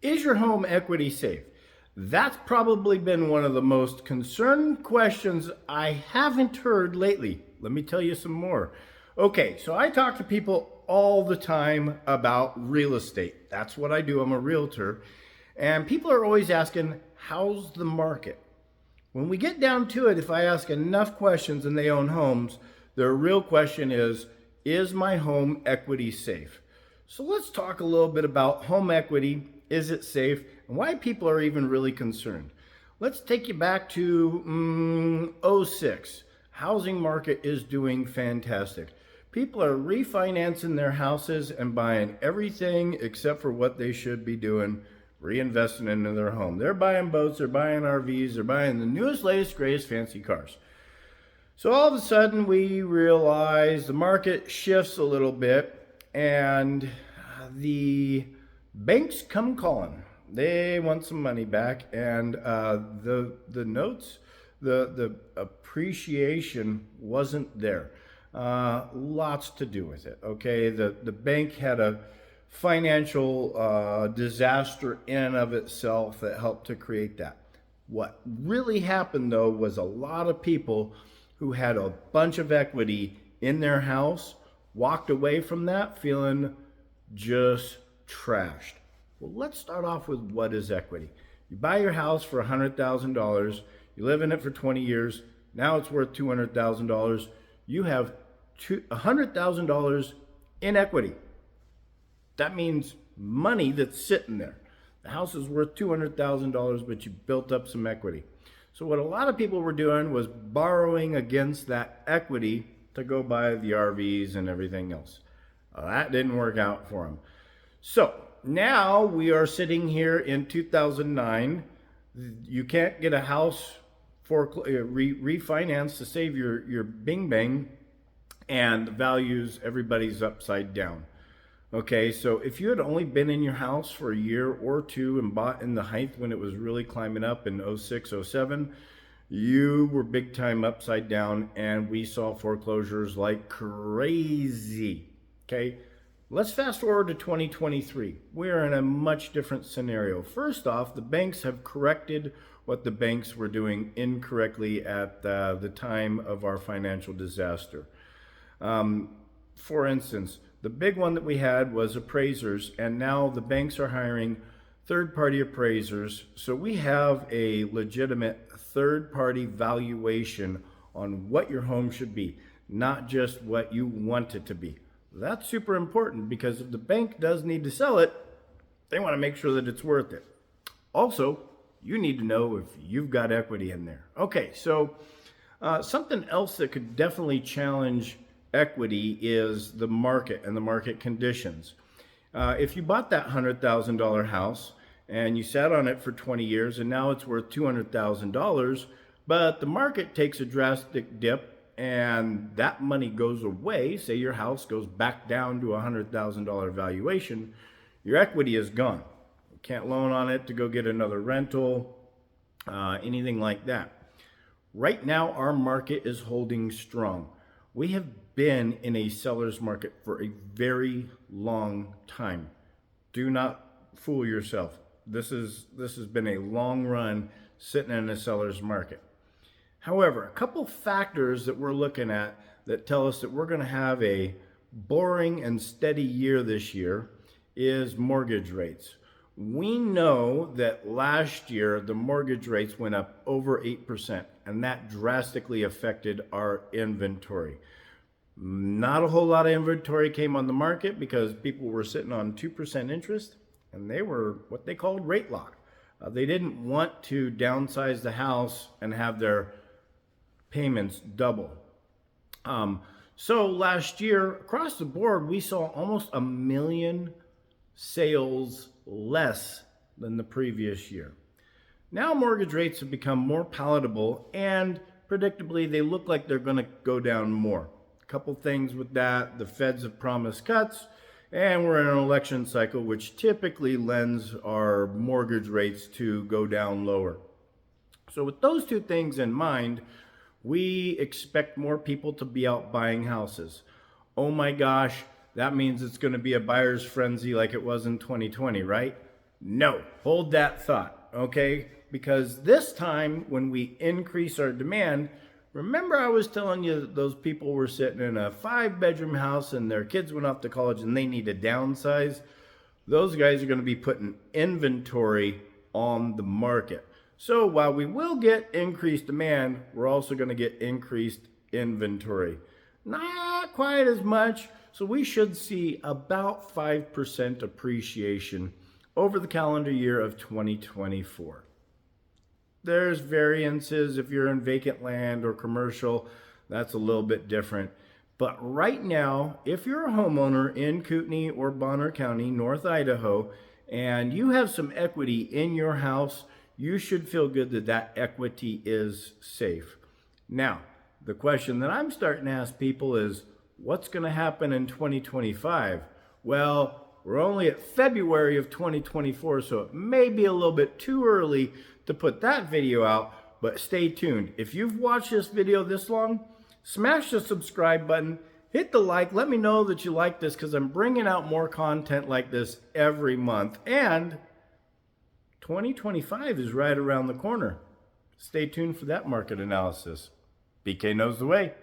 Is your home equity safe? That's probably been one of the most concerned questions I haven't heard lately. Let me tell you some more. Okay, so I talk to people all the time about real estate. That's what I do. I'm a realtor. And people are always asking, how's the market? When we get down to it, if I ask enough questions and they own homes, the real question is my home equity safe? So let's talk a little bit about home equity. Is it safe? And why people are even really concerned. Let's take you back to '06. Housing market is doing fantastic. People are refinancing their houses and buying everything except for what they should be doing, reinvesting into their home. They're buying boats, they're buying RVs, they're buying the newest, latest, greatest fancy cars. So all of a sudden we realize the market shifts a little bit and the banks come calling. They want some money back, and the notes, the appreciation wasn't there. Lots to do with it. Okay, the bank had a financial disaster in and of itself that helped to create that. What really happened though was a lot of people who had a bunch of equity in their house walked away from that feeling just trashed. Well, let's start off with what is equity. You buy your house for $100,000, you live in it for 20 years, now it's worth $200,000. You have $100,000 in equity. That means money that's sitting there. The house is worth $200,000, but you built up some equity. So what a lot of people were doing was borrowing against that equity to go buy the RVs and everything else. That didn't work out for them. So now we are sitting here in 2009. You can't get a house for refinance to save your bing bang, and the values, everybody's upside down. Okay, so if you had only been in your house for a year or two and bought in the height when it was really climbing up in '06, '07, you were big time upside down, and we saw foreclosures like crazy. Okay, let's fast forward to 2023. We're in a much different scenario. First off, the banks have corrected what the banks were doing incorrectly at the time of our financial disaster. For instance, the big one that we had was appraisers, and now the banks are hiring third-party appraisers. So we have a legitimate third-party valuation on what your home should be, not just what you want it to be. That's super important because if the bank does need to sell it, they want to make sure that it's worth it. Also, you need to know if you've got equity in there. Okay, so something else that could definitely challenge equity is the market and the market conditions. If you bought that $100,000 house and you sat on it for 20 years and now it's worth $200,000, but the market takes a drastic dip and that money goes away, say your house goes back down to a $100,000 valuation, your equity is gone. You can't loan on it to go get another rental, anything like that. Right now, our market is holding strong. We have been in a seller's market for a very long time. Do not fool yourself. This has been a long run sitting in a seller's market. However, a couple factors that we're looking at that tell us that we're going to have a boring and steady year this year is mortgage rates. We know that last year the mortgage rates went up over 8%, and that drastically affected our inventory. Not a whole lot of inventory came on the market because people were sitting on 2% interest, and they were what they called rate lock. They didn't want to downsize the house and have their payments double. So last year, across the board, we saw almost 1 million sales less than the previous year. Now mortgage rates have become more palatable, and predictably, they look like they're going to go down more. A couple things with that: the feds have promised cuts, and we're in an election cycle, which typically lends our mortgage rates to go down lower. So with those two things in mind, we expect more people to be out buying houses. Oh my gosh, that means it's going to be a buyer's frenzy like it was in 2020, right? No, hold that thought, okay? Because this time when we increase our demand, remember I was telling you that those people were sitting in a 5-bedroom house and their kids went off to college and they need to downsize? Those guys are going to be putting inventory on the market. So while we will get increased demand, we're also going to get increased inventory. Not quite as much, so we should see about 5% appreciation over the calendar year of 2024. There's variances if you're in vacant land or commercial, that's a little bit different. But right now, if you're a homeowner in Kootenai or Bonner County, North Idaho, and you have some equity in your house, you should feel good that that equity is safe. Now, the question that I'm starting to ask people is, what's going to happen in 2025? Well, we're only at February of 2024, so it may be a little bit too early to put that video out, but stay tuned. If you've watched this video this long, smash the subscribe button, hit the like, let me know that you like this because I'm bringing out more content like this every month. And 2025 is right around the corner. Stay tuned for that market analysis. BK knows the way.